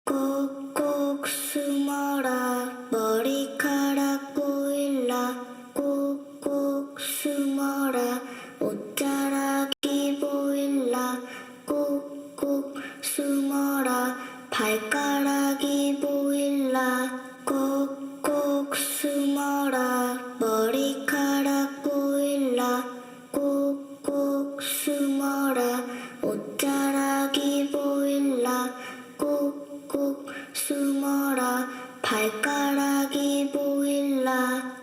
꼭꼭 숨어라 머리카락 보일라 꼭꼭 숨어라 옷자락이 보일라 꼭꼭 숨어라 발가락이 보일라 꼭꼭 숨어라 머리카락 보일라 꼭꼭 숨어라 옷자락이 보일라 꼭꼭 숨어라 발가락이 보일라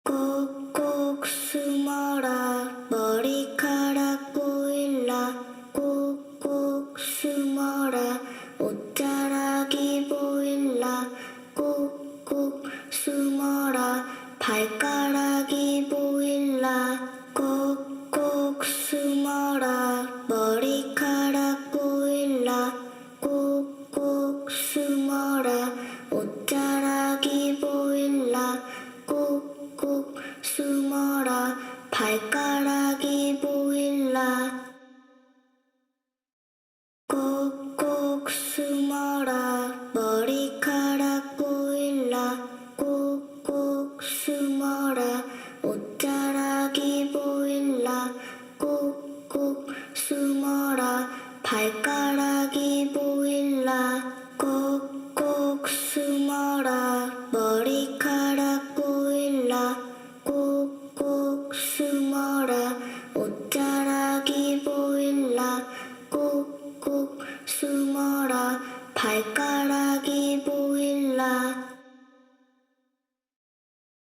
꼭꼭 숨어라 머리카락 보일라 꼭꼭 숨어라 옷자락이 보일라 꼭꼭 숨어라 발가락이 보일라 꼭꼭 숨어라 머리카락 보일라 꼭꼭 숨어라 옷자락이 보일라 꼭꼭 숨어라 발가락이 보일라 꼭꼭 숨어라 머리카락 보일라 꼭꼭 숨어라 옷자락이 보일라 꼭꼭 숨어라 발가락이 보일라 꼭꼭 숨어라 머리카락 보일라 꼭꼭 숨어라 옷자락이 보일라 꼭꼭 숨어라 발가락이 보일라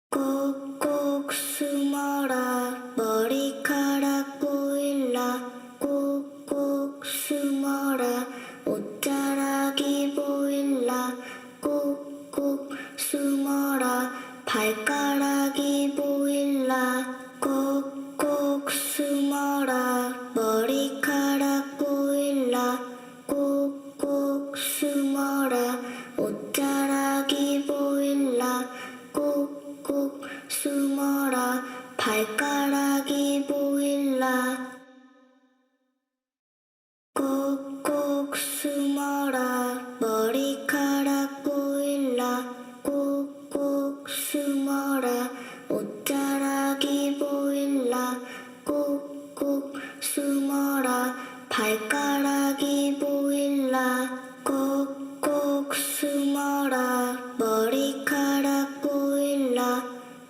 꼭꼭 숨어라 머리카락 보일라 꼭꼭 숨어라 옷자락이 보일라 꼭꼭 숨어라 발가락이 보일라 꼭꼭 숨어라 머리카락 보일라 꼭꼭 숨어라 옷자락이 보일라 꼭꼭 숨어라 발가락이 보일라 꼭꼭 숨어라 머리카락 보일라 꼭꼭 숨어라 옷자락이 보일라 꼭꼭 숨어라 발가락이 보일라 꼭꼭 숨어라 머리카락 보일라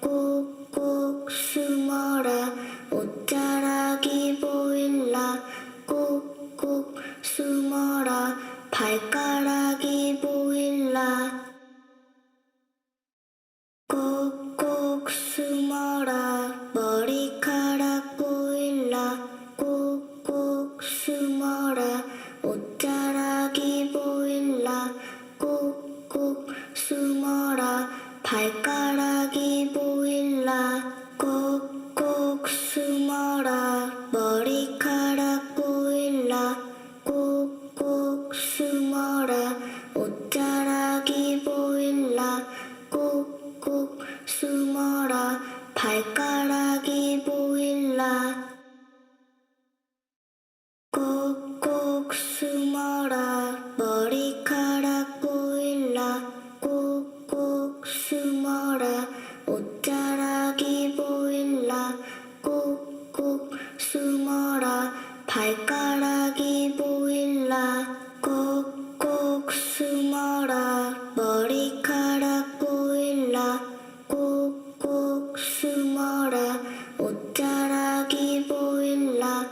꼭꼭 숨어라 옷자락이 보일라 꼭꼭 숨어라 발가락이 보일라 꼭꼭 숨어라 머리카락 보일라 꼭꼭 숨어라 옷자락이 보일라 꼭꼭 숨어라 발가락이 보일라 꼭꼭 숨어라 머리카락 보일라 꼭꼭 숨어라 옷자락이 보일라 꼭꼭 숨어라 발가락이 보일라 꼭꼭 숨어라 머리카락 보일라 꼭꼭 숨어라 옷자락이 보일라 꼭꼭 숨어라 발가락이 보일라 꼭꼭 숨어라 머리카락 보일라 꼭꼭 숨어라 옷자락이 보일라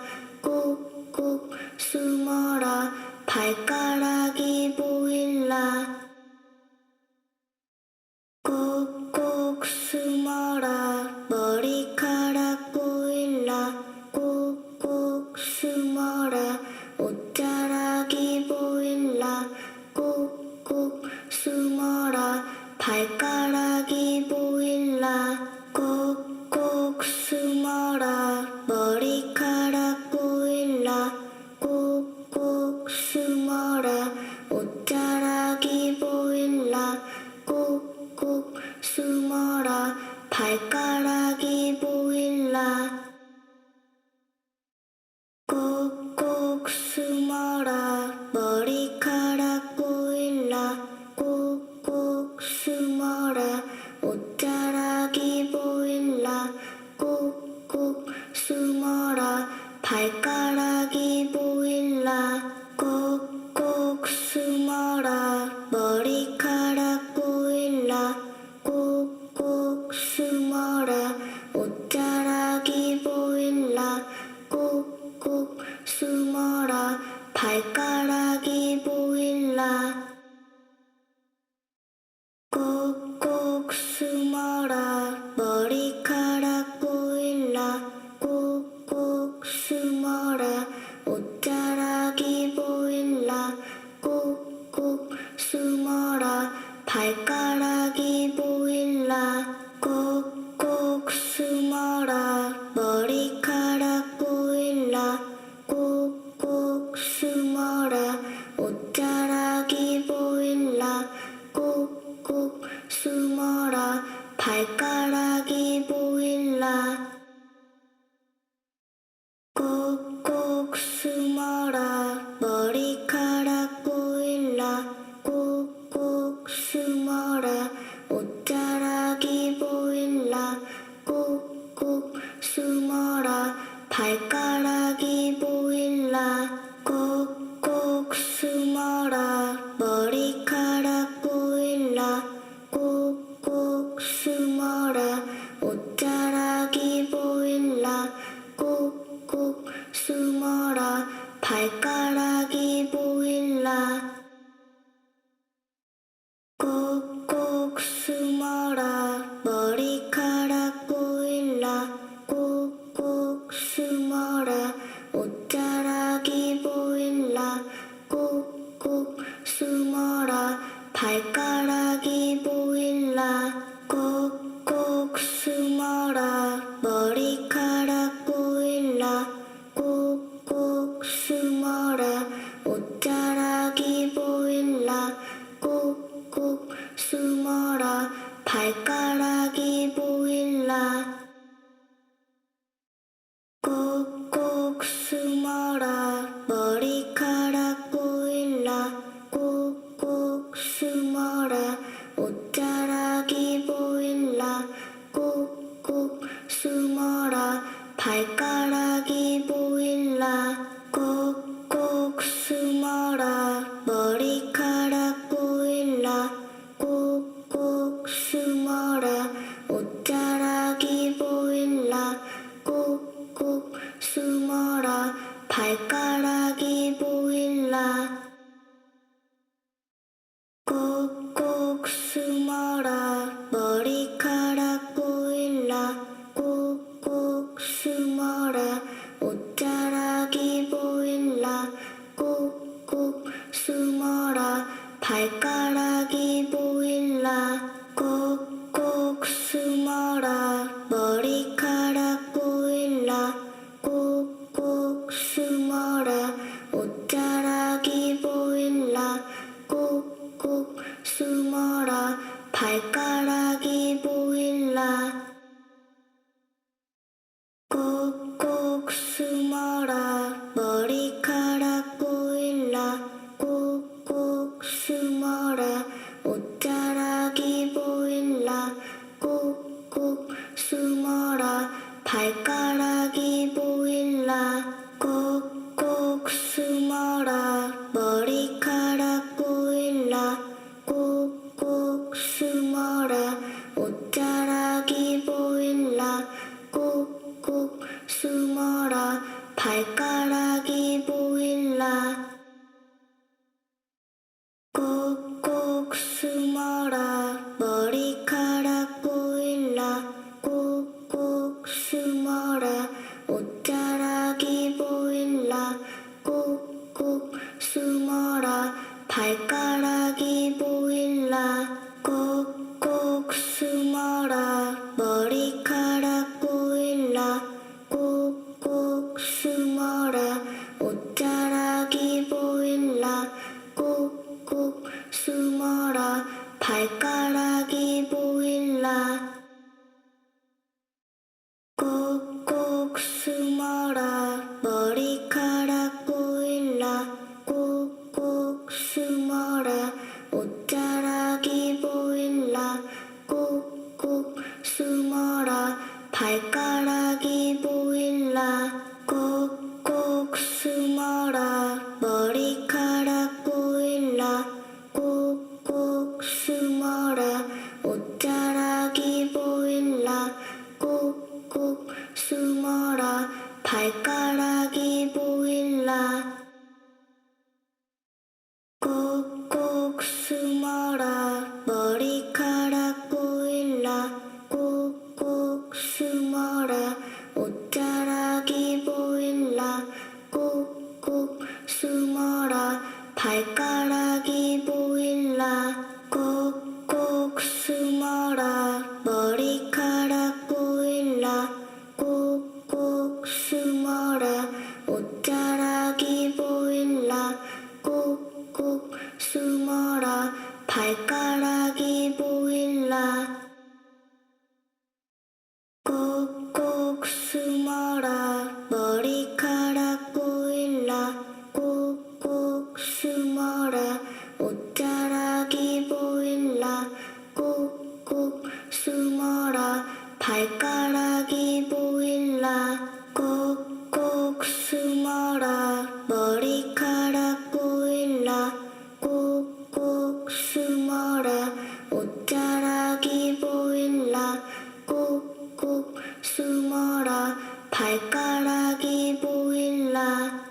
꼭꼭 숨어라 발가락이 보일라 꼭꼭 숨어라 머리카락 보일라 꼭꼭 숨어라 옷자락이 보일라 꼭꼭 숨어라 발가락이 보일라 꼭꼭 숨어라 머리카락 보일라 꼭꼭 숨어라 옷자락이 보일라 꼭꼭 숨어라 발가락이 보일라 꼭꼭 숨어라 머리카락 발가락이 보일라 꼭꼭 숨어라 머리카락 보일라 꼭꼭 숨어라 옷자락이 보일라 꼭꼭 숨어라 발가락이 보일라 꼭꼭 숨어라 머리카락 보일라 꼭꼭 숨어라 옷자락이 보일라 꼭꼭 숨어라 발가락이 보일라 꼭꼭 숨어라 머리카락 보일라 꼭꼭 숨어라 옷자락이 보일라 꼭꼭 숨어라 발가락이 보일라 꼭꼭 숨어라 머리카락 보일라 꼭꼭 숨어라 옷자락이 보일라 꼭꼭 숨어라 발가락이 보일라 꼭꼭 숨어라 머리카락 보일라 꼭꼭 숨어라 옷자락이 보일라 꼭꼭 숨어라 발가락이 보일라 꼭꼭 숨어라 머리카락 보일라 꼭꼭 숨어라 옷자락이 보일라 꼭꼭 숨어라 발가락이 보일라 꼭꼭 숨어라 머리카락 보일라 꼭꼭 숨어라 옷자락이 보일라 꼭꼭 숨어라 발가락이 보일라 꼭꼭 숨어라 머리카락 보일라 꼭꼭 숨어라 옷자락이 보일라 꼭꼭 숨어라 발가락이 보일라 꼭꼭 숨어라 머리카락 보일라 꼭꼭 숨어라 옷자락이 보일라 꼭꼭 숨어라 발가락이 보일라 꼭꼭 숨어라 머리카락 보일라 꼭꼭 숨어라 옷자락이 보일라 꼭꼭 숨어라 발가락이 보일라 꼭꼭 숨어라 머리카락 보일라 꼭꼭 숨어라 옷자락이 보일라 꼭꼭 숨어라 발가락이 보일라 꼭꼭 숨어라 머리카락 보일라 꼭꼭 숨어라 옷자락이 보일라 꼭꼭 숨어라 발가락이 보일라 꼭꼭 숨어라 머리카락 보일라 꼭꼭 숨어라 옷자락이 보일라 꼭꼭 숨어라 발가락이 보일라 꼭꼭 숨어라 머리카락 보일라 꼭꼭 숨어라 옷자락이 보일라 꼭꼭 숨어라 발가락이 보일라 꼭꼭 숨어라 머리카락 보일라 꼭꼭 숨어라 옷자락이 발가락이 보일라 꼭꼭 숨어라 머리카락 보일라 꼭꼭 숨어라 옷자락이 보일라 꼭꼭 숨어라 발가락이 보일라 꼭꼭 숨어라 머리카락 보일라 꼭꼭 숨어라 옷자락이 보일라 꼭꼭 숨어라 발가락이 보일라 꼭꼭 숨어라 머리카락 보일라 꼭꼭 숨어라 옷자락이 보일라 꼭꼭 숨어라 발가락이 보일라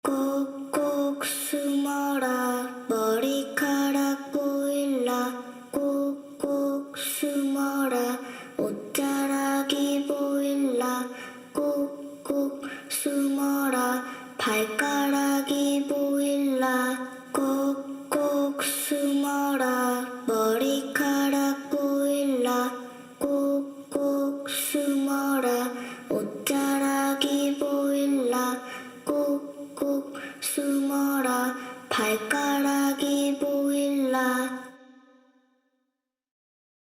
꼭꼭 숨어라 머리카락 보일라 꼭꼭 숨어라 옷자락이 보일라 꼭꼭 숨어라 발가락이 보일라 꼭꼭 숨어라 머리카락 보일라 꼭꼭 숨어라 옷자락이 보일라 꼭꼭 숨어라 발가락이 보일라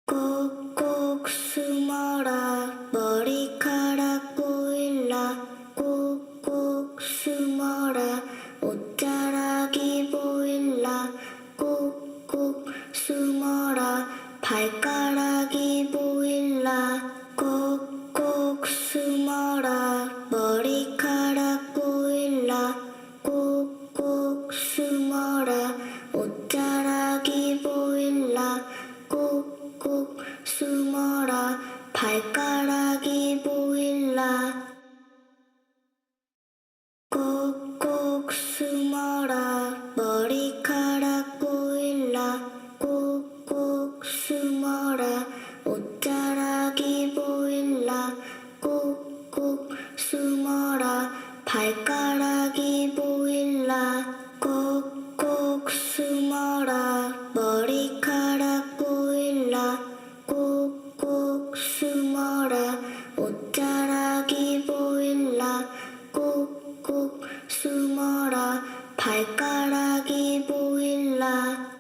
꼭꼭 숨어라 머리카락 보일라 꼭꼭 숨어라 옷자락이 보일라 꼭꼭 숨어라 발가락이 보일라 꼭꼭 숨어라 머리카락 보일라 꼭꼭 숨어라 옷자락이 보일라 꼭꼭 숨어라 발가락이 보일라 꼭꼭 숨어라 머리카락 보일라 꼭꼭 숨어라 옷자락이 보일라 꼭꼭 숨어라 발가락이 보일라 꼭꼭 숨어라 머리카락 보일라 꼭꼭 숨어라 옷자락이 보일라 꼭꼭 숨어라 발가락이 보일라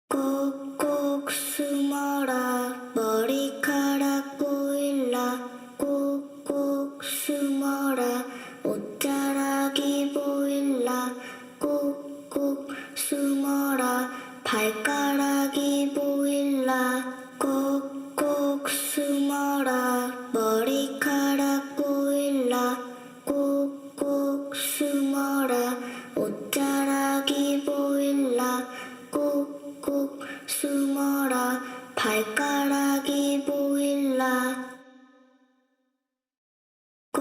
꼭꼭 숨어라 머리카락 보일라 꼭꼭 숨어라 옷자락이 보일라 꼭꼭 숨어라 발가락이 보일라 꼭꼭 숨어라 머리카락 보일라 꼭꼭 숨어라 옷자락이 보일라 꼭꼭 숨어라 발가락이 보일라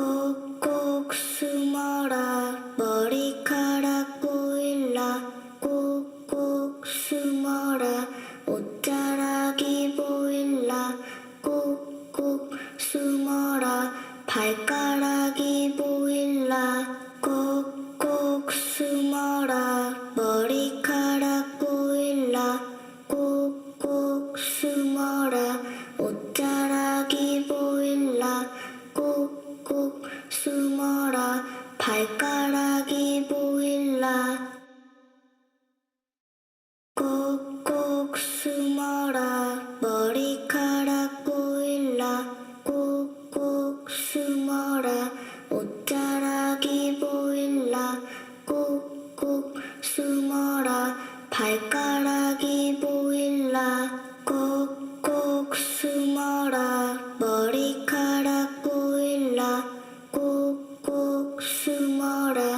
꼭꼭 숨어라 머리카락 보일라 꼭꼭 숨어라 옷자락이 보일라 꼭꼭 숨어라 발가락이 보일라 꼭꼭 숨어라 머리카락 보일라 꼭꼭 숨어라 옷자락이 보일라 꼭꼭 숨어라 발가락이 보일라 꼭꼭 숨어라 머리카락 보일라 꼭꼭 숨어라 옷자락이 보일라 꼭꼭 숨어라 발가락이 보일라 꼭꼭 숨어라 머리카락 보일라 꼭꼭 숨어라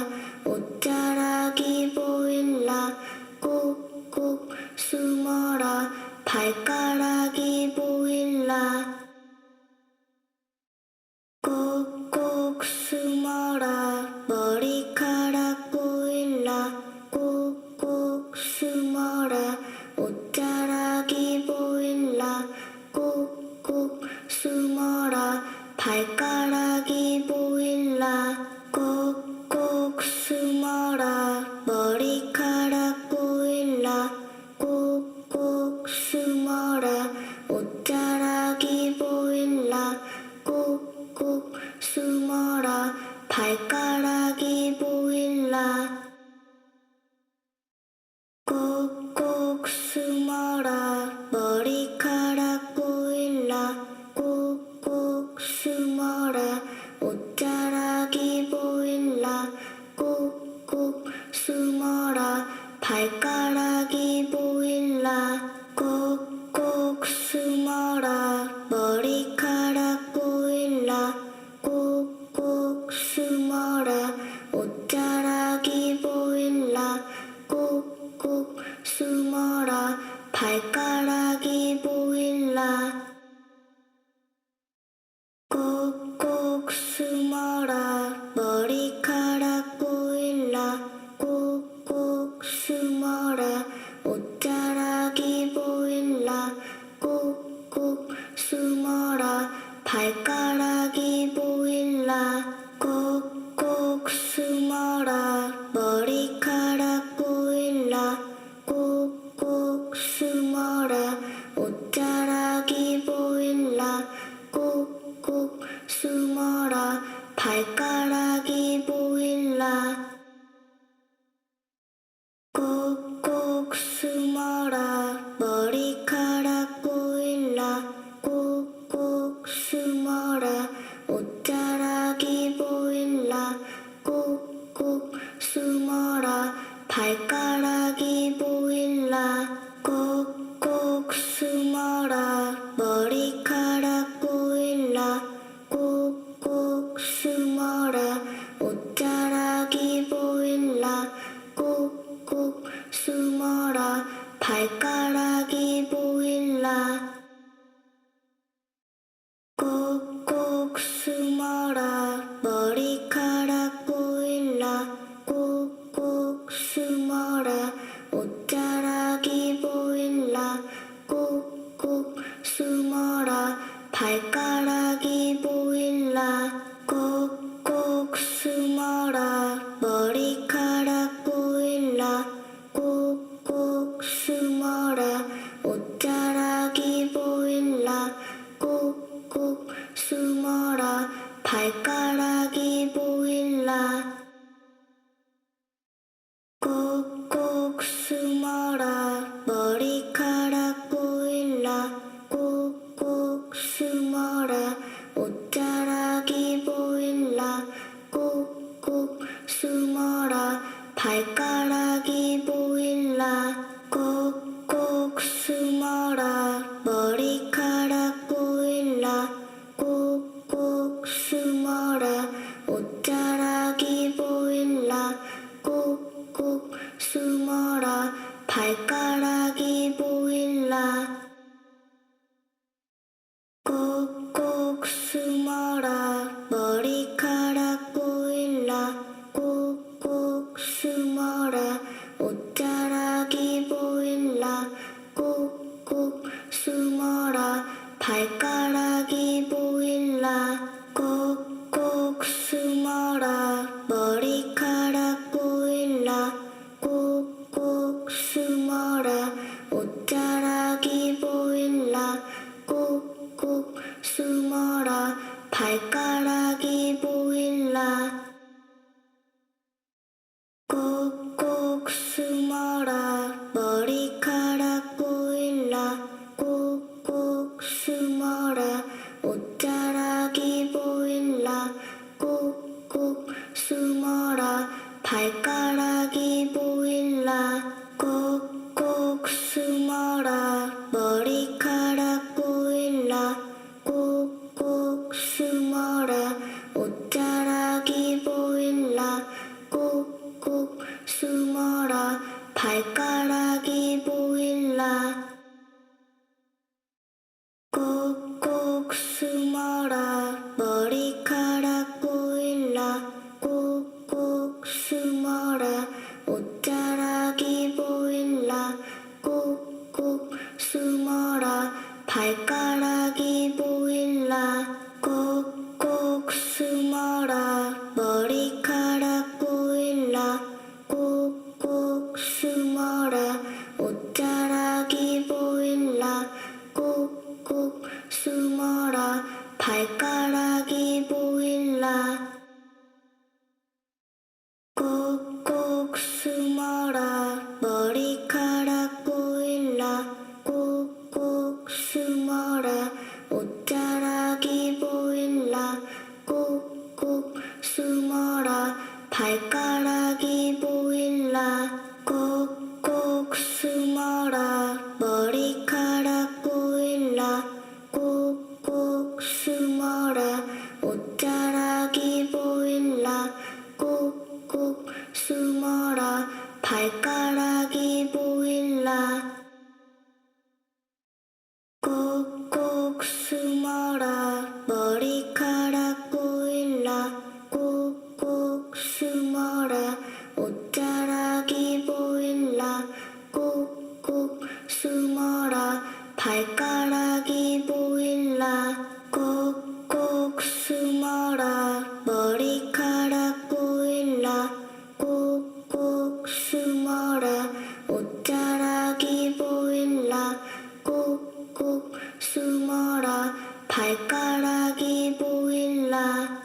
발가락이 보일라 꼭꼭 숨어라 머리카락 보일라 꼭꼭 숨어라 옷자락이 보일라 꼭꼭 숨어라 발가락이 보일라 꼭꼭 숨어라 머리카락 보일라 꼭꼭 숨어라 옷자락이 보일라 꼭꼭 숨어라 발가락이 보일라 꼭꼭 숨어라 머리카락 보일라 꼭꼭 숨어라 옷자락이 보일라 꼭꼭 숨어라 발가락이 보일라 꼭꼭 숨어라 머리카락 보일라 꼭꼭 숨어라 옷자락이 보일라 꼭꼭 숨어라 발가락이 보일라 꼭꼭 숨어라 머리카락 보일라 꼭꼭 숨어라 옷자락이 보일라 꼭꼭 숨어라 발가락이 보일라 꼭꼭 숨어라 머리카락 보일라 꼭꼭 숨어라 옷자락이 보일라 꼭꼭 숨어라 발가락이 보일라 꼭꼭 숨어라 머리카락 보일라 꼭꼭 숨어라 옷자락이 보일라 꼭꼭 숨어라 발가락이 보일라 꼭꼭 숨어라 머리카락 보일라 꼭꼭 숨어라 옷자락이 보일라 꼭꼭 숨어라 발가락이 보일라 꼭꼭 숨어라 머리카락 보일라 꼭꼭 숨어라 옷자락이 보일라 꼭꼭 숨어라 발가락이 보일라 꼭꼭 숨어라 머리카락 보일라 꼭꼭 숨어라 옷자락이 보일라 꼭꼭 숨어라 발가락이 보일라 꼭꼭 숨어라 머리카락 보일라 꼭꼭 숨어라 옷자락이 보일라 꼭꼭 숨어라 발가락이 보일라 꼭꼭 숨어라 머리카락 보일라 꼭꼭 숨어라 옷자락이 보일라 꼭꼭 숨어라 발가락이 보일라 꼭꼭 숨어라 머리카락 보일라 꼭꼭 숨어라 옷자락이 보일라 꼭꼭 숨어라 발가락이 보일라 꼭꼭 숨어라 머리카락 보일라 꼭꼭 숨어라 옷자락이 보일라 꼭꼭 숨어라 발가락이 보일라 꼭꼭 숨어라 머리카락 보일라 꼭꼭 숨어라 옷 숨어라 발가락이 보일라 꼭꼭 숨어라 머리카락 보일라 꼭꼭 숨어라 옷자락이 보일라 꼭꼭 숨어라 발가락이 보일라 꼭꼭 숨어라 머리카락 보일라 꼭꼭 숨어라 옷자락이 보일라 꼭꼭 숨어라 발가락이 보일라 꼭꼭 숨어라 머리카락 보일라 꼭꼭 숨어라 옷자락이 보일라 꼭꼭 숨어라 발가락이 보일라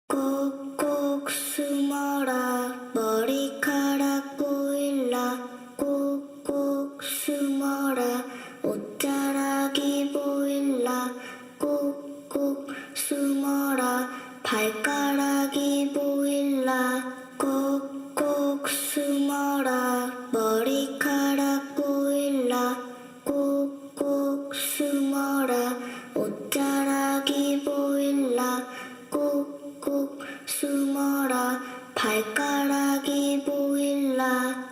꼭꼭 숨어라 머리카락 보일라 꼭꼭 숨어라 옷자락이 보일라 꼭꼭 숨어라 발가락이 보일라 꼭꼭 숨어라 머리카락 보일라 꼭꼭 숨어라 옷자락이 보일라 꼭꼭 숨어라 발가락이 보일라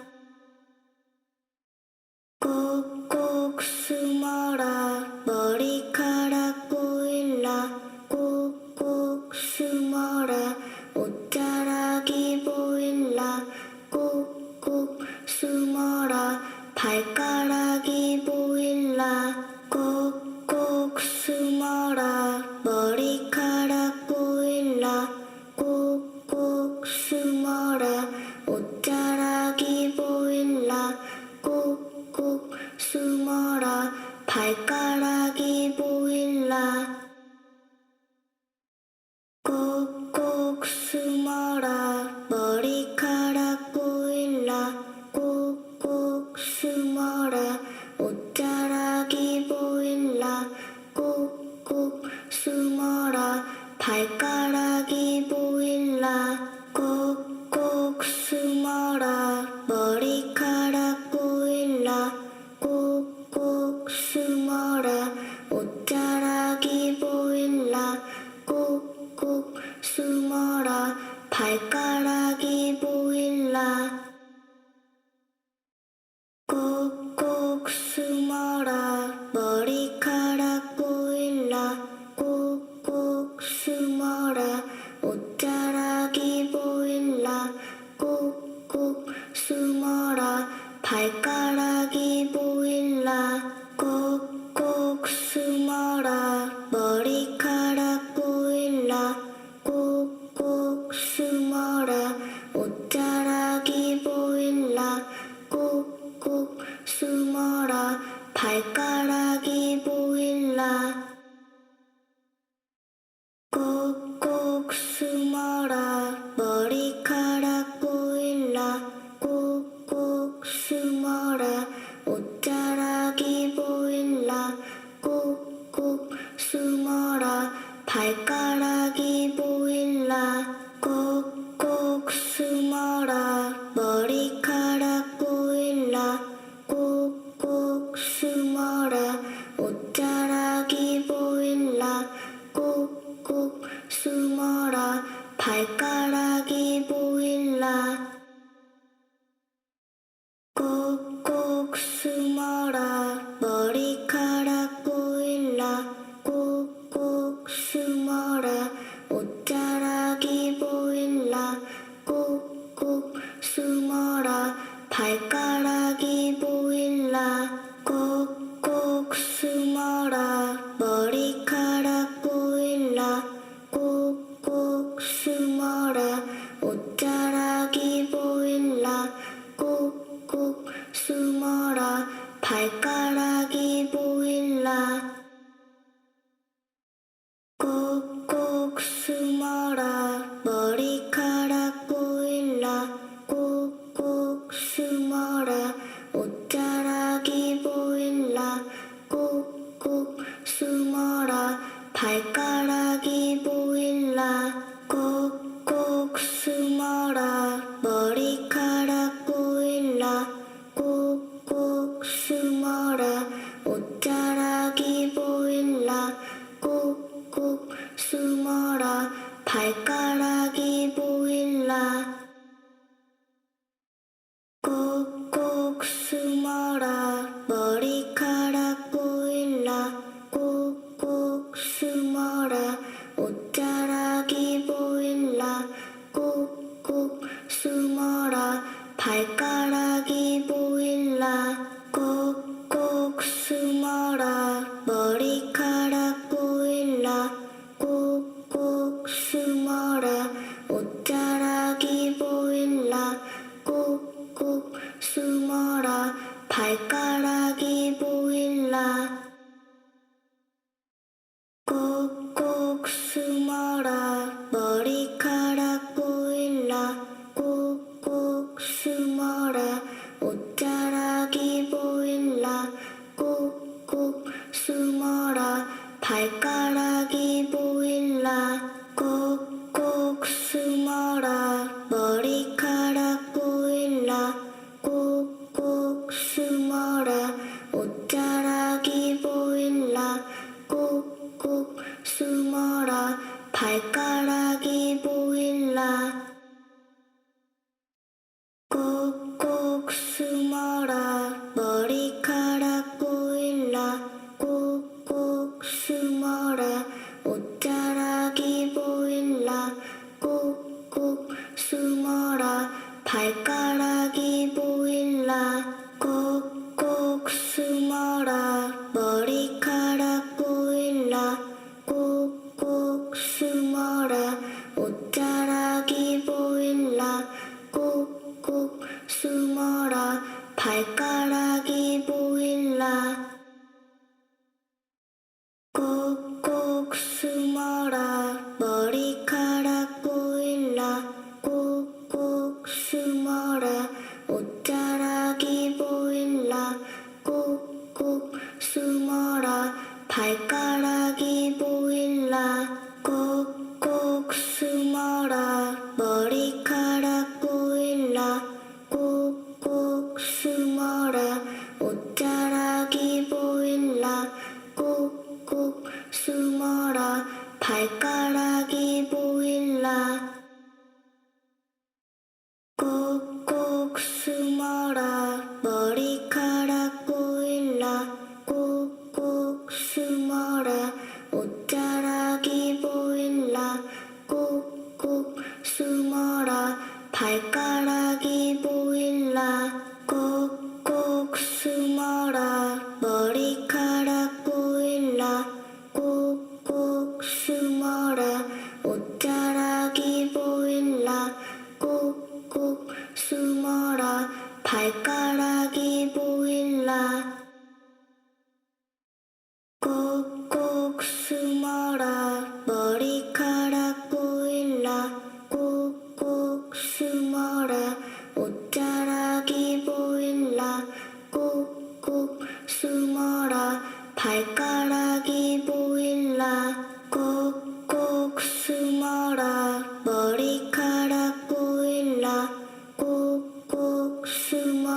꼭꼭 숨어라 머리카락 보일라 꼭꼭 숨어라 옷자락이 보일라 꼭꼭 숨어라 발가락이 보일라 꼭꼭 숨어라 머리카락 보일라 꼭꼭 숨어라 옷자락이 보일라 꼭꼭 숨어라 발가락이 보일라 꼭꼭 숨어라 머리카락 보일라 꼭꼭 숨어라 옷자락이 보일라 꼭꼭 숨어라 발가락이 보일라 꼭꼭 숨어라 머리카락 보일라 꼭꼭 숨어라 옷자락이 보일라 꼭꼭 숨어라 발가락이 보일라 꼭꼭 숨어라 머리카락 보일라 꼭꼭 숨어라 옷자락이 보일라 꼭꼭 숨어라 발가락이 보일라 꼭꼭 숨어라 머리카락 보일라 꼭꼭 숨어라 옷자락이 보일라 꼭꼭 숨어라 발가락이 보일라 꼭꼭 숨어라 머리카락 보일라 꼭꼭 숨어라 옷자락이 보일라 꼭꼭 숨어라 발가락이 보일라 꼭꼭 숨어라 머리카락 보일라 꼭꼭 숨어라 옷자락이 보일라 꼭꼭 숨어라 발가락이 보일라 꼭꼭 숨어라 머리카락 보일라 꼭꼭 숨어라 옷자락이 보일라 꼭꼭 숨어라 발가락이 보일라 꼭꼭 숨어라 머리카락 보일라 꼭꼭 숨어라 옷자락이 발가락이 보일라 꼭꼭 숨어라 머리카락 보일라 꼭꼭 숨어라 옷자락이 보일라 꼭꼭 숨어라 발가락이 보일라 꼭꼭 숨어라 머리카락 보일라 꼭꼭 숨어라 옷자락이 보일라 꼭꼭 숨어라 발가락이 보일라 꼭꼭 숨어라 머리카락 보일라 꼭꼭 숨어라 옷자락이 보일라 꼭꼭 숨어라 발가락이 보일라 꼭꼭 숨어라 머리카락 보일라 꼭꼭 숨어라 옷자락이 보일라 꼭꼭 숨어라 발가락이 보일라 꼭꼭 숨어라 머리카락 보일라 꼭꼭 숨어라 옷자락이 보일라 꼭꼭 숨어라 발가락이 보일라 꼭꼭 숨어라 머리카락 보일라 꼭꼭 숨어라 옷자락이 보일라 꼭꼭 숨어라 발가락이 보일라 꼭꼭 숨어라 머리카락 보일라 꼭꼭 숨어라 옷자락이 보일라 꼭꼭 숨어라 발가락이 보일라 꼭꼭 숨어라 머리카락 보일라 꼭꼭 숨어라 옷자락이 보일라 꼭꼭 숨어라 발가락이 보일라 꼭꼭 숨어라 머리카락 보일라 꼭꼭 숨어라 옷자락이 보일라 꼭꼭 숨어라 발가락이 보일라 꼭꼭 숨어라 머리카락 보일라 꼭꼭 숨어라 옷자락이 보일라 꼭꼭 숨어라 발가락이 보일라 꼭꼭 숨어라 머리카락 보일라 꼭꼭 숨어라 옷자락이 보일라 꼭꼭 숨어라 발가락이 보일라 꼭꼭 숨어라 머리카락 보일라 꼭꼭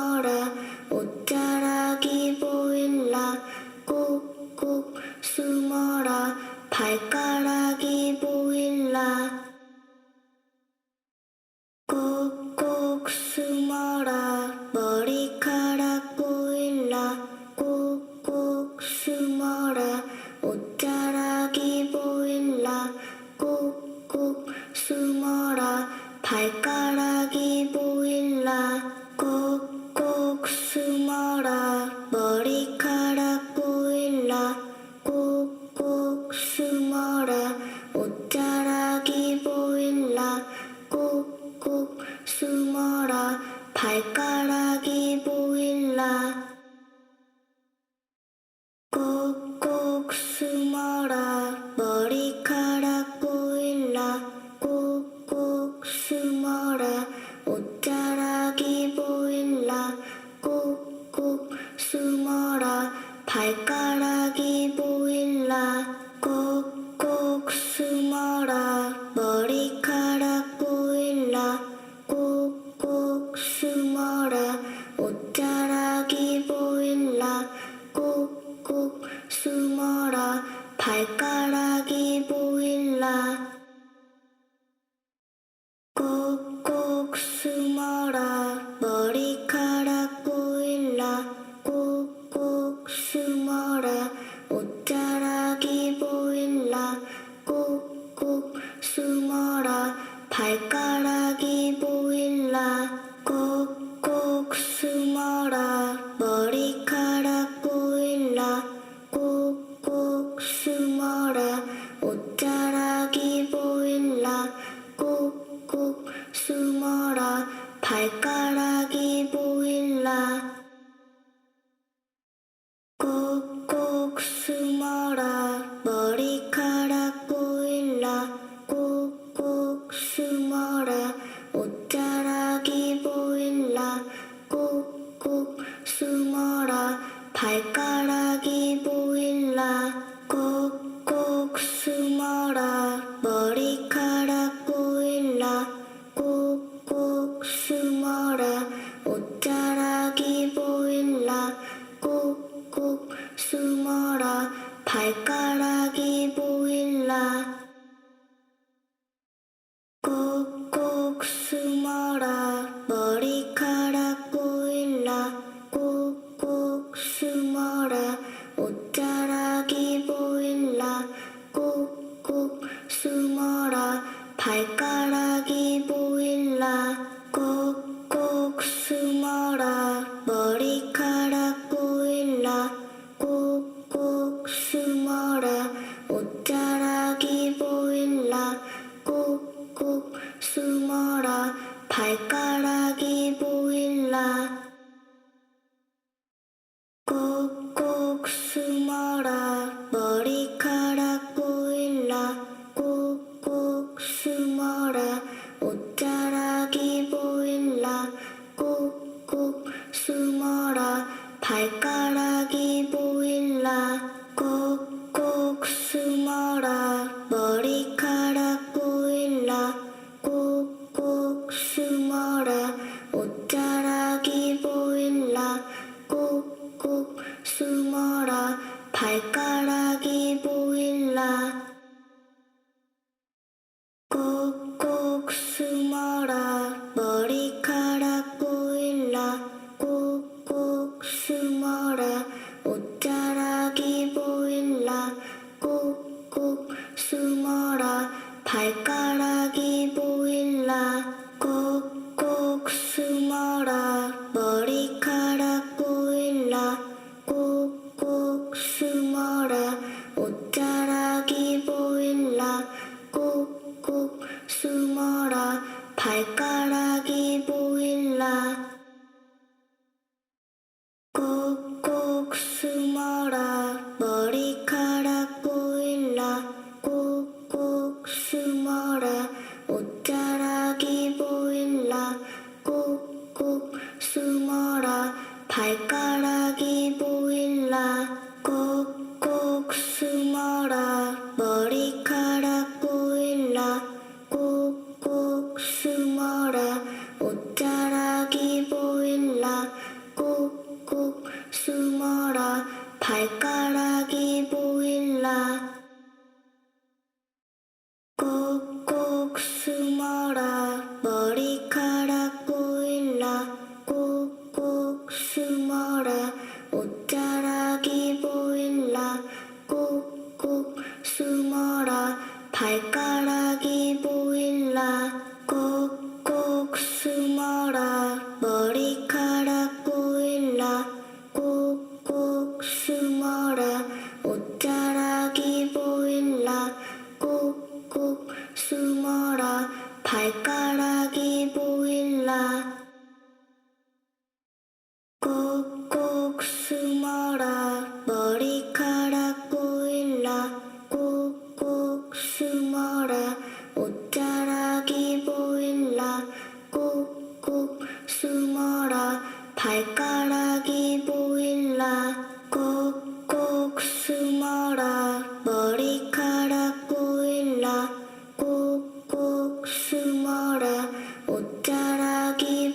숨어라 옷자락이 보일라 꼭꼭 숨어라 발가락이 보일라 꼭꼭 숨어라 머리카락 보일라 꼭꼭 숨어라 옷자락이 보일라 꼭꼭 숨어라 발가락이 보일라 꼭꼭 숨어라 머리카락 보일라 꼭꼭 숨어라 옷자락이 보일라 꼭꼭 숨어라 발가락이 보일라 꼭꼭 숨어라 머리카락 보일라 꼭꼭 숨어라 발가락이 보일라 꼭꼭 숨어라 머리카락 보일라 꼭꼭 숨어라 옷자락이 보일라 꼭꼭 숨어라 발가락이 보일라 꼭꼭 숨어라 머리카락 보일라 꼭꼭 숨어라 옷자락이 보일라 꼭꼭 숨어라 발가락이 보일라 꼭꼭 숨어라 머리카락 보일라 꼭꼭 숨어라 옷자락이 보일라 꼭꼭 숨어라 발가락이 보일라 꼭꼭 숨어라 머리카락 보일라 꼭꼭 숨어라 옷자락이 보일라 꼭꼭 숨어라 발가락이 보일라 꼭꼭 숨어라 머리카락 보일라 꼭꼭 숨어라 옷자락이 보일라 꼭꼭 숨어라 발가락이 보일라 꼭꼭 숨어라 머리카락 보일라 꼭꼭 숨어라 옷자락이 보일라 꼭꼭 숨어라 발가락이 보일라 꼭꼭 숨어라 머리카락 보일라 꼭꼭 숨어라 옷자락이 보일라 꼭꼭 숨어라 발가락이 보일라 꼭꼭 숨어라 머리카락 보일라 꼭꼭 숨어라 옷자락이 보일라 꼭꼭 숨어라 발가락이 보일라 꼭꼭 숨어라 머리카락 보일라 꼭꼭 숨어라 옷자락이 보일라 꼭꼭 숨어라 발가락이 보일라 꼭꼭 숨어라 머리카락 보일라 꼭꼭 숨어라 옷자락이 보일라 꼭꼭 숨어라 발가락이 보일라 꼭꼭 숨어라 머리카락 보일라 꼭꼭 숨어라 옷자락이 보일라 꼭꼭 숨어라 발가락이 보일라 꼭꼭 숨어라 머리카락 보일라 꼭꼭 숨어라 옷자락이 보일라 꼭꼭 숨어라 발가락이 보일라 꼭꼭 숨어라 머리카락 보일라 꼭꼭 숨어라 옷자락이 보일라 꼭꼭 숨어라 발가락이 보일라 꼭꼭 숨어라 머리카락 보일라 꼭꼭 숨어라 옷자락이 보일라 꼭꼭 숨어라 발가락이 보일라 꼭꼭 숨어라 머리카락 보일라 꼭꼭 숨어라 옷자락이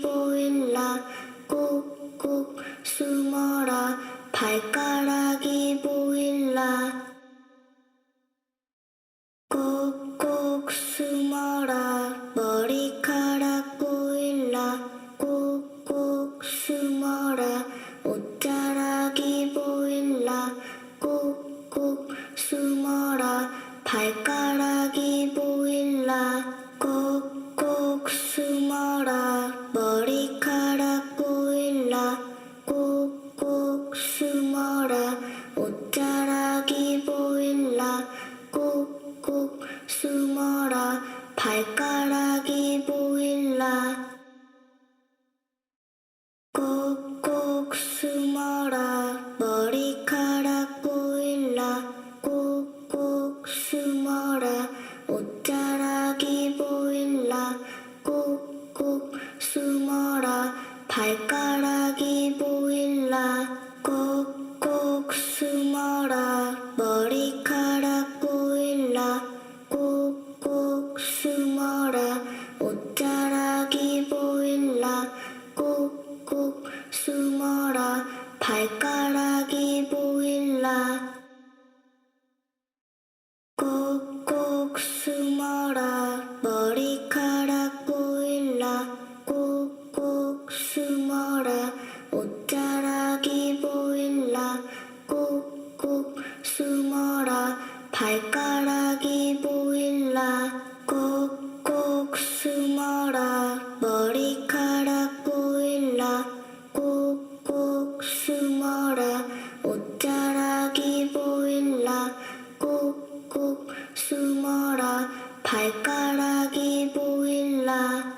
숨어라 머리카락 보일라 꼭꼭 숨어라 옷자락이 보일라 꼭꼭 숨어라 발가락이 보일라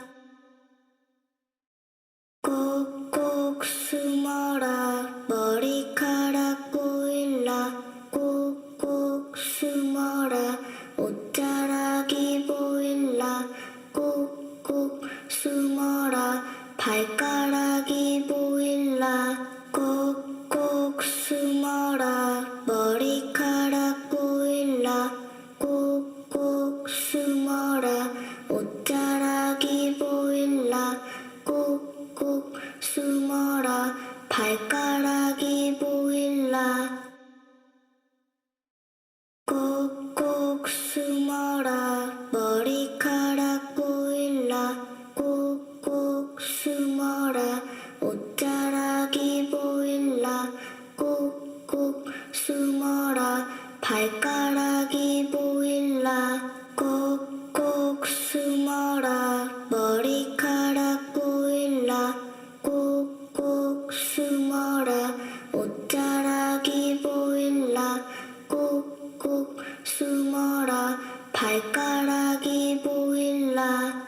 꼭꼭 숨어라 머리카락 보일라 꼭꼭 숨어라 옷자락이 보일라 꼭꼭 숨어라 발가락이 보일라 꼭꼭 숨어라 머리카락 보일라 꼭꼭 숨어라 옷자락이 보일라 꼭꼭 숨어라 발가락이 보일라 꼭꼭 숨어라 머리카락 보일라 꼭꼭 숨어라 옷자락이 보일라 꼭꼭 숨어라 발가락이 보일라 꼭꼭 숨어라 머리카락 보일라 꼭꼭 숨어라 옷자락이 보일라 꼭꼭 숨어라 발가락이 보일라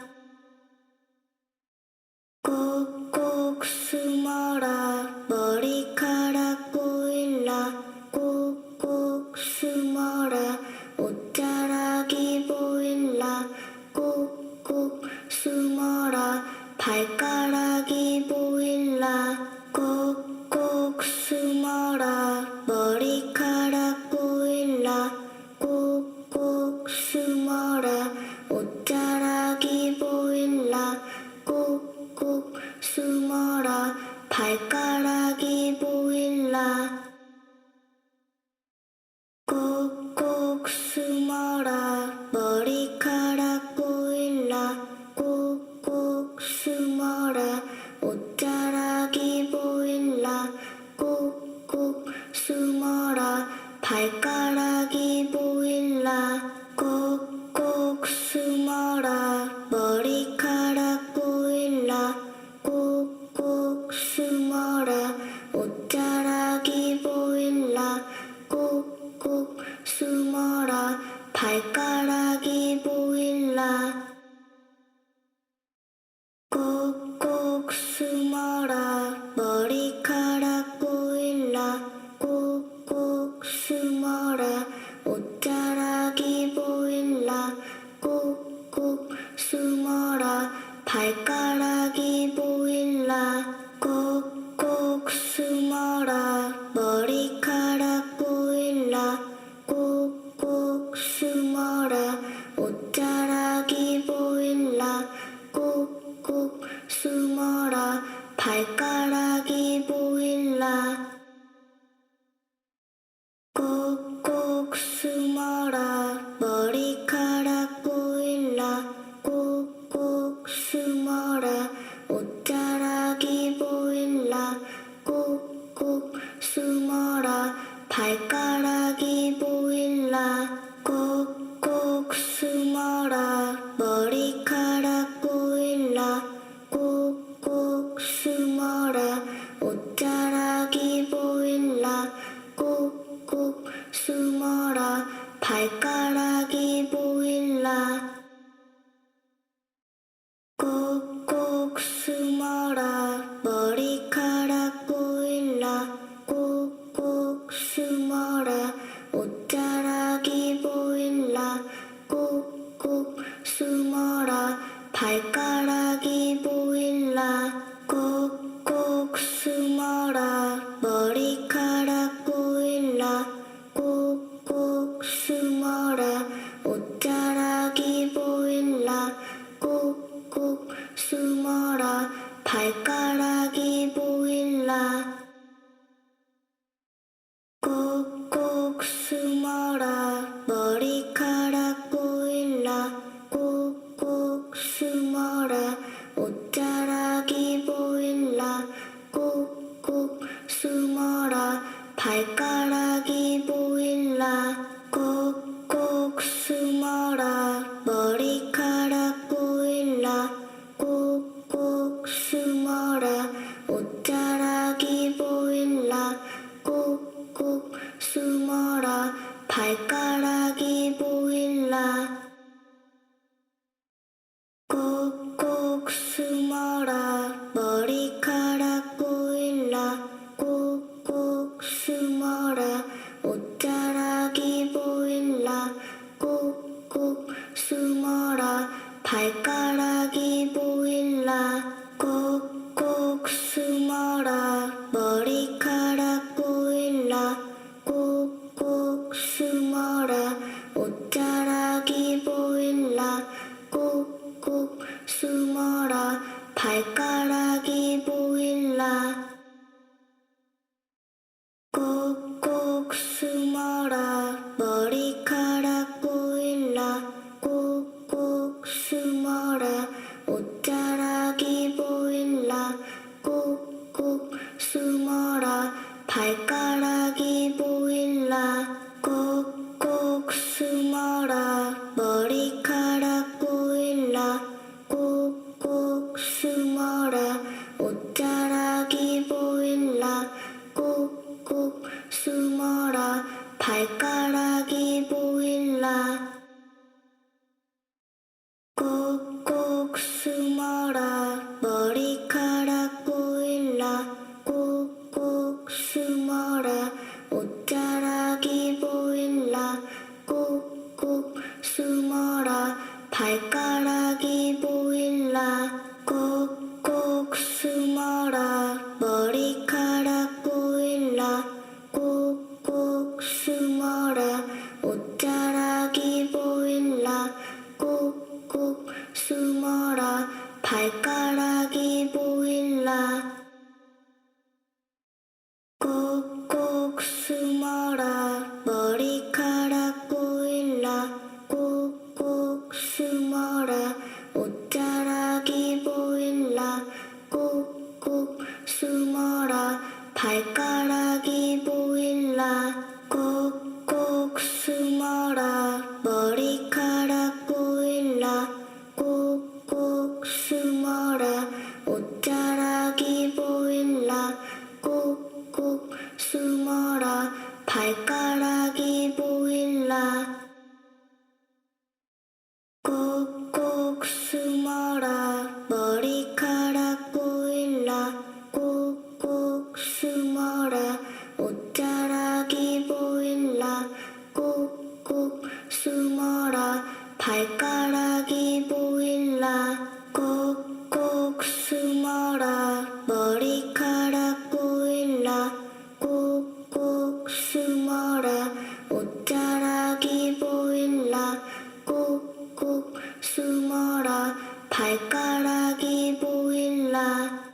꼭꼭 숨어라 머리카락 보일라 꼭꼭 숨어라 옷자락이 보일라 꼭꼭 숨어라 발가락이 보일라 꼭꼭 숨어라 머리카락 보일라 꼭꼭 숨어라 옷자락이 보일라 꼭꼭 숨어라 발가락이 보일라 꼭꼭 숨어라 머리카락 보일라 꼭꼭 숨어라 옷자락이 보일라 꼭꼭 숨어라 발가락이 보일라 꼭꼭 숨어라 머리카락 보일라 꼭꼭 숨어라 옷자락이 보일라 꼭꼭 숨어라 발가락이 보일라 꼭꼭 숨어라 머리카락 보일라 꼭꼭 숨어라 옷자락이 보일라 꼭꼭 숨어라 발가락이 보일라 꼭꼭 숨어라 머리카락 보일라 꼭꼭 숨어라 옷자락이 보일라 꼭꼭 숨어라 발가락이 보일라 꼭꼭 숨어라 머리카락 보일라 꼭꼭 숨어라 옷자락이 보일라 꼭꼭 숨어라 발가락이 보일라 꼭꼭 숨어라 머리카락 보일라 꼭꼭 숨어라 옷자락이 보일라 꼭꼭 숨어라 발가락이 보일라 꼭꼭 숨어라 머리카락 보일라 꼭꼭 숨어라 옷자락이 보일라 꼭꼭 숨어라 발가락이 보일라 꼭꼭 숨어라 머리카락 보일라 꼭꼭 숨어라 옷자락이 보일라 꼭꼭 숨어라 발가락이 보일라 꼭꼭 숨어라 머리카락 보일라 꼭꼭 숨어라 옷자락이 보일라 꼭꼭 숨어라 발가락이 보일라 꼭꼭 숨어라 머리카락 보일라 꼭꼭 숨어라 머리카락 보일라 꼭꼭 숨어라 옷자락이 보일라 꼭꼭 숨어라 발가락이 보일라 꼭꼭 숨어라 머리카락 보일라 꼭꼭 숨어라 옷자락이 보일라 꼭꼭 숨어라 발가락이 보일라 꼭꼭 숨어라 머리카락 보일라 꼭꼭 숨어라 옷자락이 보일라 꼭꼭 숨어라 발가락이 보일라 꼭꼭 숨어라 머리카락 보일라 꼭꼭 숨어라 옷자락이 보일라 꼭꼭 숨어라 발가락이 보일라 꼭꼭 숨어라 머리카락 보일라 꼭꼭 숨어라 옷자락이 보일라 꼭꼭 숨어라 발가락이 보일라 꼭꼭 숨어라 머리카락 보일라 꼭꼭 숨어라 옷자락이 보일라 꼭꼭 숨어라 발가락이 보일라 꼭꼭 숨어라 머리카락 보일라 꼭꼭 숨어라 옷자락이 보일라 꼭꼭 숨어라 발가락이 보일라 꼭꼭 숨어라 머리카락 보일라 꼭꼭 숨어라 옷자락이 보일라 꼭꼭 숨어라 발가락이 보일라 꼭꼭 숨어라 머리카락 보일라 꼭꼭 숨어라 옷자락이 보일라 꼭꼭 숨어라 발가락이 보일라 꼭꼭 숨어라 머리카락 보일라 꼭꼭 숨어라 옷자락이 보일라 꼭꼭 숨어라 발가락이 보일라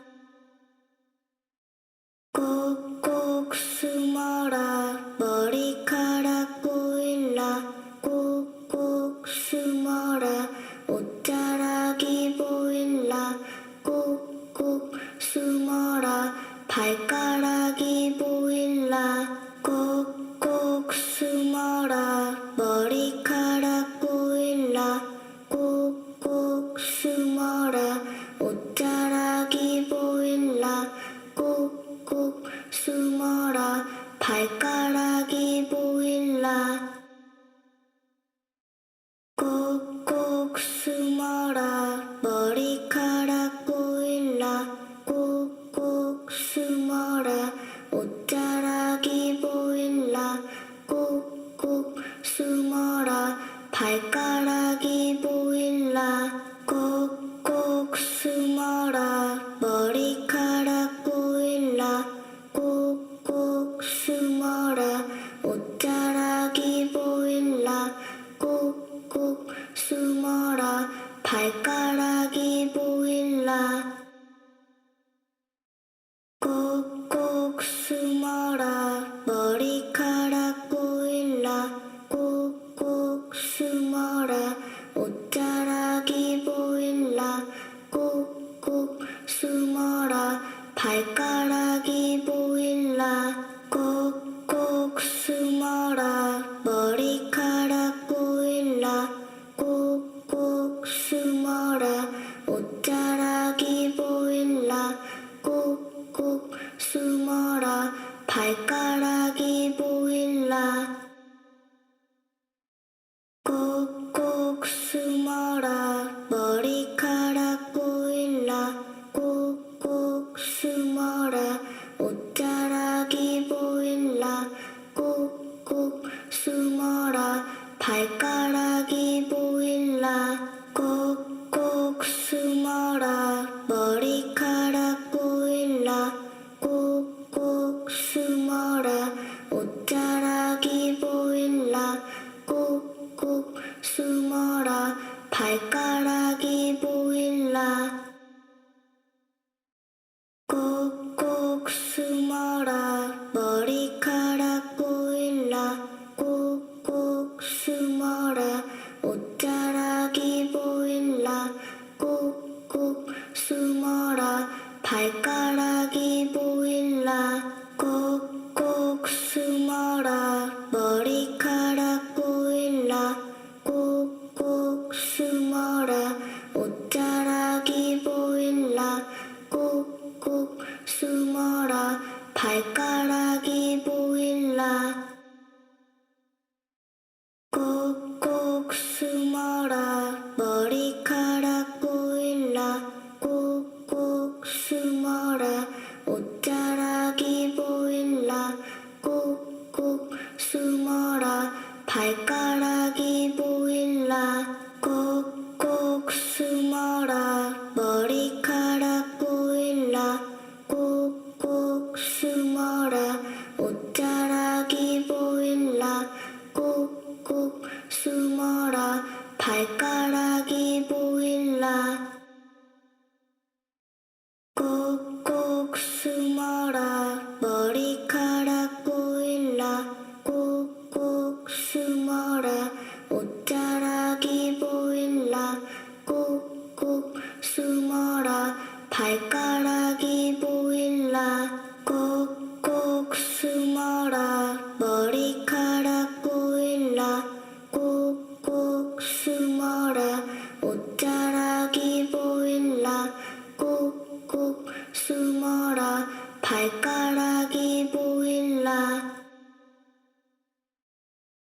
꼭꼭 숨어라 머리카락 보일라 꼭꼭 숨어라 옷자락이 보일라 꼭꼭 숨어라 발가락이 보일라 꼭꼭 숨어라 머리카락 보일라 꼭꼭 숨어라 옷자락이 보일라 꼭꼭 숨어라 발가락이 보일라 꼭꼭 숨어라 머리카락 보일라 꼭꼭 숨어라 옷자락이 보일라 꼭꼭 숨어라 발가락이 보일라 꼭꼭 숨어라 머리카락 보일라 꼭꼭 숨어라 옷자락이 보일라 꼭꼭 숨어라 발가락이 보일라 꼭꼭 숨어라 머리카락 보일라 꼭꼭 숨어라 옷자락이 보일라 꼭꼭 숨어라 발가락이 보일라 꼭꼭 숨어라 머리카락 보일라 꼭꼭 숨어라 옷자락이 보일라 꼭꼭 숨어라 발가락이 보일라 꼭꼭 숨어라 머리카락 숨어라 발가락이 보일라 꼭꼭 숨어라 머리카락 보일라 꼭꼭 숨어라 옷자락이 보일라 꼭꼭 숨어라 발가락이 보일라 꼭꼭 숨어라 머리카락 보일라 꼭꼭 숨어라 옷자락이 보일라 꼭꼭 숨어라 발가락이 보일라 꼭꼭 숨어라 머리카락 보일라 꼭꼭 숨어라 옷자락이 보일라 꼭꼭 숨어라 발가락이 보일라 꼭꼭 숨어라 머리카락 보일라 꼭꼭 숨어라 옷자락이 보일라 꼭꼭 숨어라 발가락이 보일라 꼭꼭 숨어라 머리카락 보일라 꼭꼭 숨어라 옷자락이 보일라 꼭꼭 숨어라 발가락이 보일라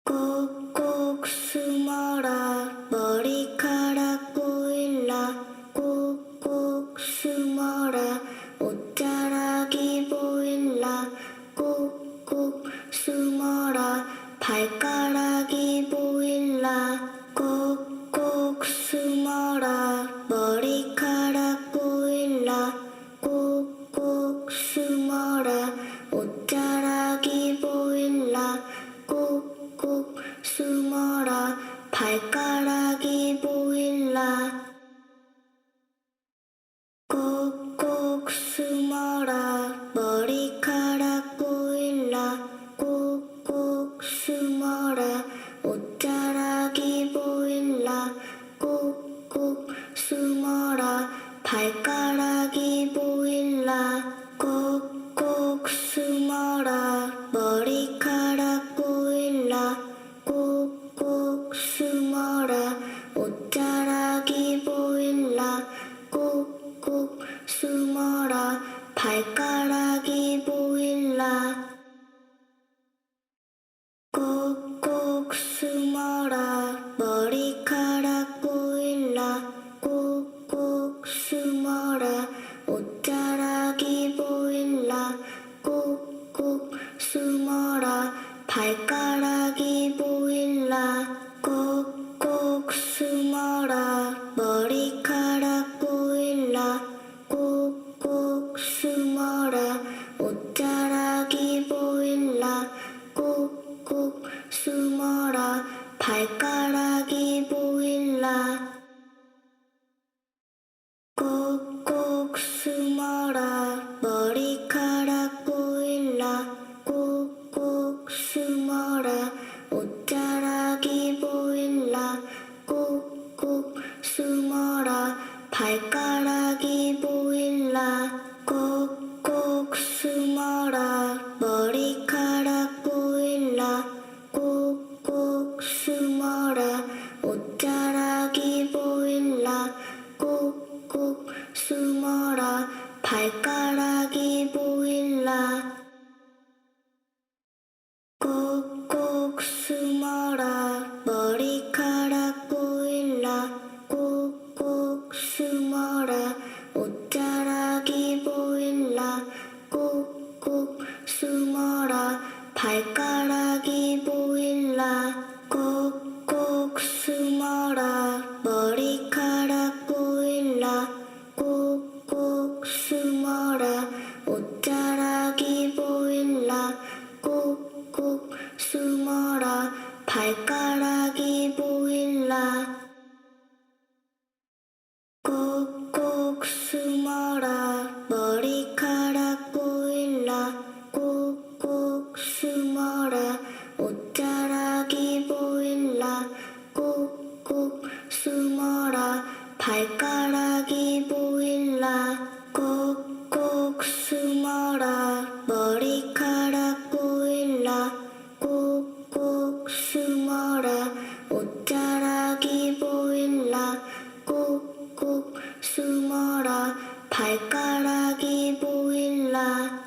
꼭꼭 숨어라 머리카락 보일라 꼭꼭 숨어라 옷자락이 보일라 꼭꼭 숨어라 발가락이 보일라 꼭꼭 숨어라 머리카락 보일라 꼭꼭 숨어라 옷자락이 보일라 꼭꼭 숨어라 발가락이 보일라 꼭꼭 숨어라 머리카락 보일라 꼭꼭 숨어라 옷자락이 보일라 꼭꼭 숨어라 발가락이 보일라 꼭꼭 숨어라 머리카락 보일라 꼭꼭 숨어라 옷자락이 보일라 꼭꼭 숨어라 발가락이 보일라 꼭꼭 숨어라 머리카락 보일라 꼭꼭 숨어라 옷자락이 보일라 꼭꼭 숨어라 발가락이 보일라 꼭꼭 숨어라 머리카락 보일라 꼭꼭 숨어라 옷자락이 보일라 꼭꼭 숨어라 발가락이 보일라 꼭꼭 숨어라 머리카락 보일라 꼭꼭 숨어라 옷자락이 보일라 꼭꼭 숨어라 발가락이 보일라 꼭꼭 숨어라 머리카락 보일라 꼭꼭 숨어라 옷자락이 보일라 꼭꼭 숨어라 발가락이 보일라 꼭꼭 숨어라 머리카락 보일라 꼭꼭 숨어라 옷자락이 보일라 꼭꼭 숨어라 발가락이 보일라 꼭꼭 숨어라 머리카락 보일라 꼭꼭 숨어라 옷자락이 발가락이 보일라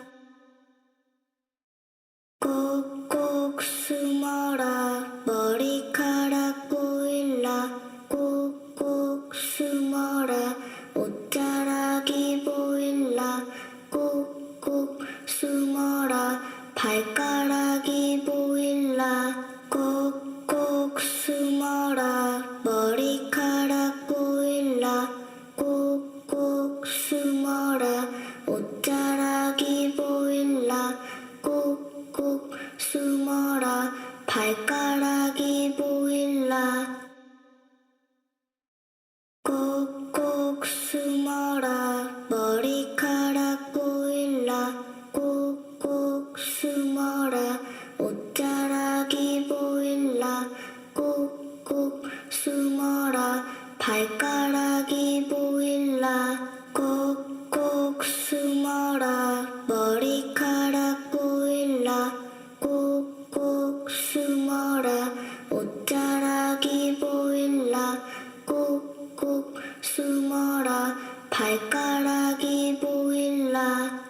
꼭꼭 숨어라 머리카락 보일라 꼭꼭 숨어라 옷자락이 보일라 꼭꼭 숨어라 발가락이 보일라 꼭꼭 숨어라 머리카락 보일라 꼭꼭 숨어라 옷자락이 보일라 꼭꼭 숨어라 발가락이 보일라 꼭꼭 숨어라 머리카락 보일라 꼭꼭 숨어라 옷자락이 보일라 꼭꼭 숨어라 발가락이 보일라 꼭꼭 숨어라 머리카락 보일라 꼭꼭 숨어라 옷자락이 보일라 꼭꼭 숨어라 발가락이 보일라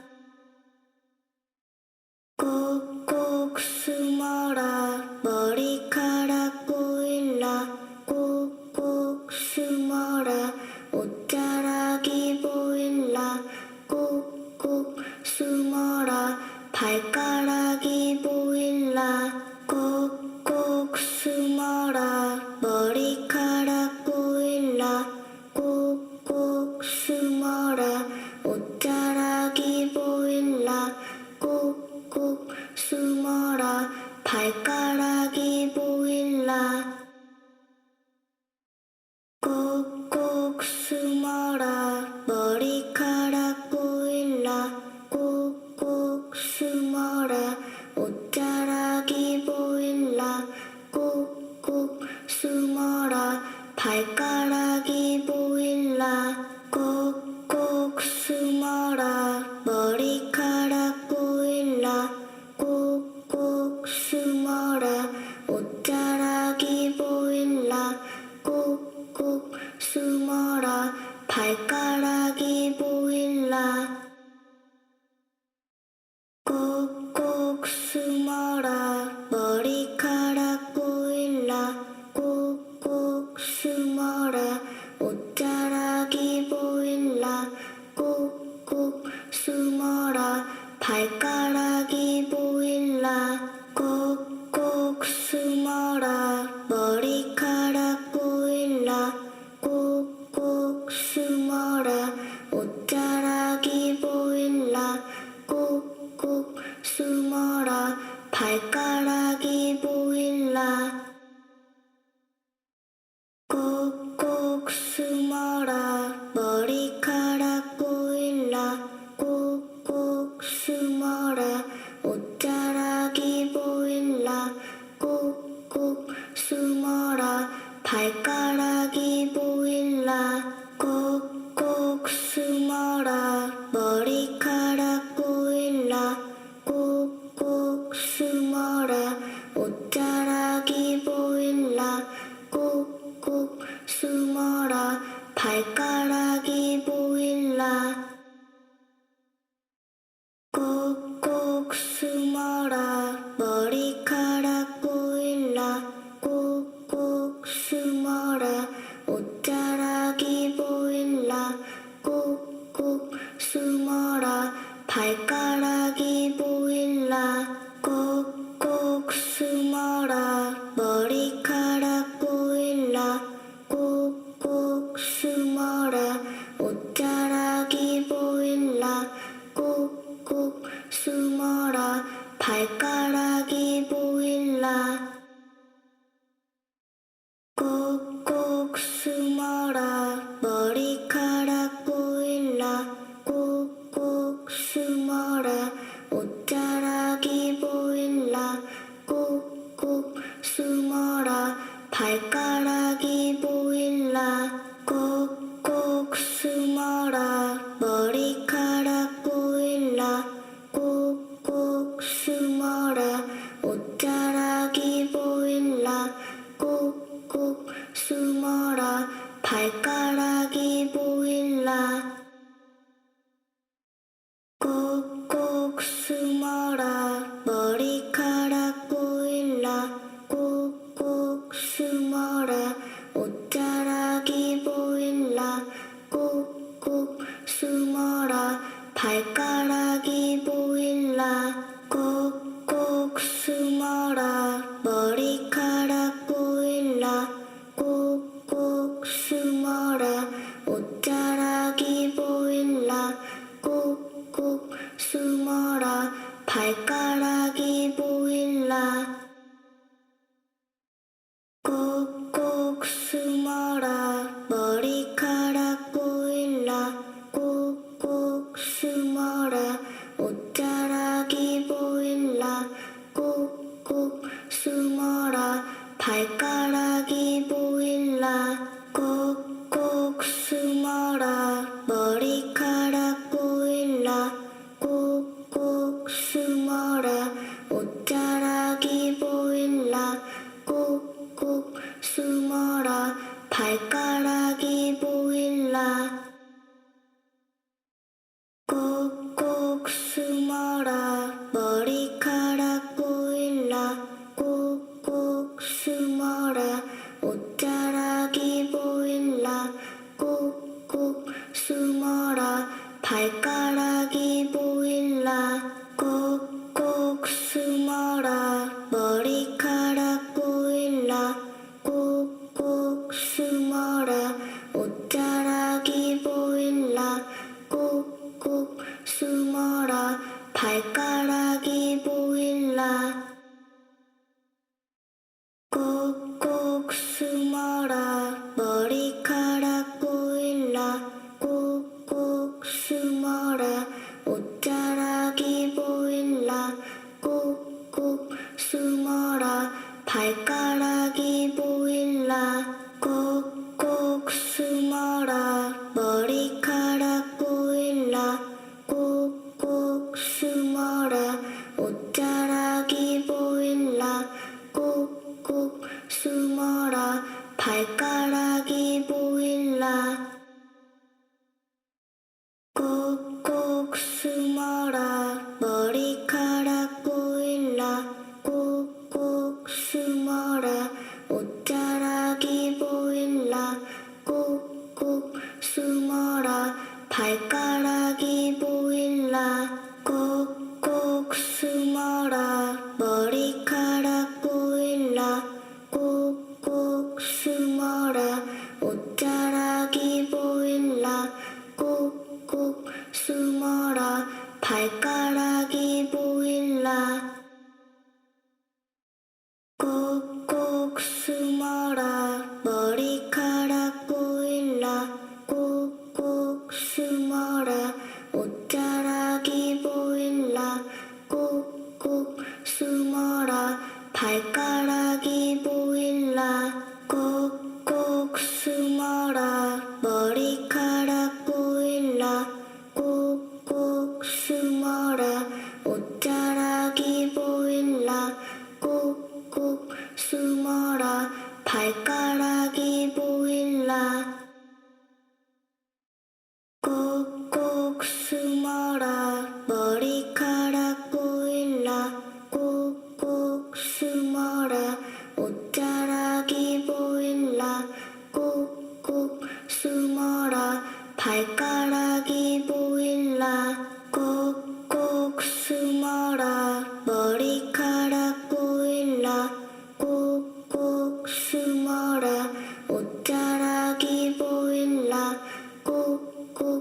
꼭꼭 숨어라 머리카락 보일라 꼭꼭 숨어라 옷자락이 보일라 꼭꼭 숨어라 발가락이 보일라 꼭꼭 숨어라 머리카락 보일라 꼭꼭 숨어라 옷자락이 보일라 꼭꼭 숨어라 발가락이 보일라 꼭꼭 숨어라 머리카락 보일라 꼭꼭 숨어라 옷자락이 보일라 꼭꼭 숨어라 발가락이 보일라 꼭꼭 숨어라 머리카락 보일라 꼭꼭 숨어라 옷자락이 보일라 꼭꼭 숨어라 발가락이 보일라 꼭꼭 숨어라 머리카락 보일라 꼭꼭 숨어라 옷자락이 보일라 꼭꼭 숨어라 발가락이 보일라 꼭꼭 숨어라 머리카락 보일라 꼭꼭 숨어라 옷자락이 보일라 꼭꼭 숨어라 발가락이 보일라 꼭꼭 숨어라 머리카락 보일라 꼭꼭 숨어라 옷자락이 보일라 꼭꼭 숨어라 발가락이 보일라 꼭꼭 숨어라 머리카락 보일라 꼭꼭 숨어라 옷자락이 보일라 꼭꼭 숨어라 발가락이 보일라 꼭꼭 숨어라 머리카락 보일라 꼭꼭 숨어라 옷자락이 보일라 꼭꼭 숨어라 발가락이 보일라 꼭꼭 숨어라 머리카락 보일라 꼭꼭 숨어라 옷자락이 보일라 꼭꼭 숨어라 발가락이 보일라 꼭꼭 숨어라 머리카락 보일라 꼭꼭 숨어라 옷자락이 보일라 꼭꼭 숨어라 발가락이 보일라 꼭꼭 숨어라 머리 발가락이 보일라 꼭꼭 숨어라 머리카락 보일라 꼭꼭 숨어라 옷자락이 보일라 꼭꼭 숨어라 발가락이 보일라 꼭꼭 숨어라 머리카락 보일라 꼭꼭 숨어라 옷자락이 보일라 꼭꼭 숨어라 발가락이 보일라 꼭꼭 숨어라 머리카락 보일라 꼭꼭 숨어라 옷자락이 보일라 꼭꼭 숨어라 발가락이 보일라 꼭꼭 숨어라 머리카락 보일라 꼭꼭 숨어라 옷자락이 보일라 꼭꼭 숨어라 발가락이 보일라 꼭꼭 숨어라 머리카락 보일라 꼭꼭 숨어라 옷자락이 보일라 꼭꼭 숨어라 발가락이 보일라 꼭꼭 숨어라 머리카락 보일라 꼭꼭 숨어라 옷자락이 보일라 꼭꼭 숨어라 발가락이 보일라 꼭꼭 숨어라 머리카락 보일라 꼭꼭 숨어라 옷자락이 보일라 꼭꼭 숨어라 발가락이 보일라 꼭꼭 숨어라 머리카락 보일라 꼭꼭 숨어라 옷자락이 보일라 꼭꼭 숨어라 발가락이 보일라 꼭꼭 숨어라 머리카락 보일라 꼭꼭 숨어라 옷자락이 보일라 꼭꼭 숨어라 발가락이 보일라 꼭꼭 숨어라 머리카락 보일라 꼭꼭 숨어라 옷자락이 보일라 꼭꼭 숨어라 발가락이 보일라 꼭꼭 숨어라 머리카락 보일라 꼭꼭 숨어라 옷자락이 보일라 꼭꼭 숨어라 발가락이 보일라 꼭꼭 숨어라 머리카락 보일라 꼭꼭 숨어라 옷자락이 보일라 꼭꼭 숨어라 발가락이 보일라 꼭꼭 숨어라 머리카락 보일라 꼭꼭 숨어라 옷자락이 보일라 꼭꼭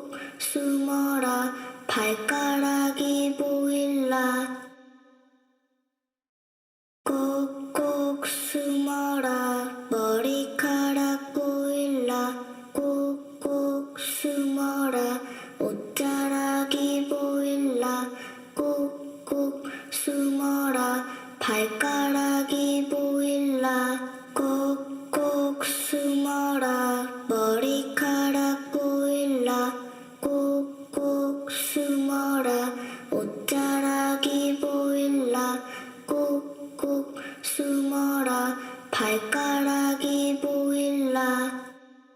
숨어라 발가락이 보일라 꼭꼭 숨어라 머리카락 보일라 꼭꼭 숨어라 옷자락이 보일라 꼭꼭 숨어라 발가락이 보일라 꼭꼭 숨어라 머리카락 보일라 꼭꼭 숨어라 옷자락이 보일라 꼭꼭 숨어라 발가락이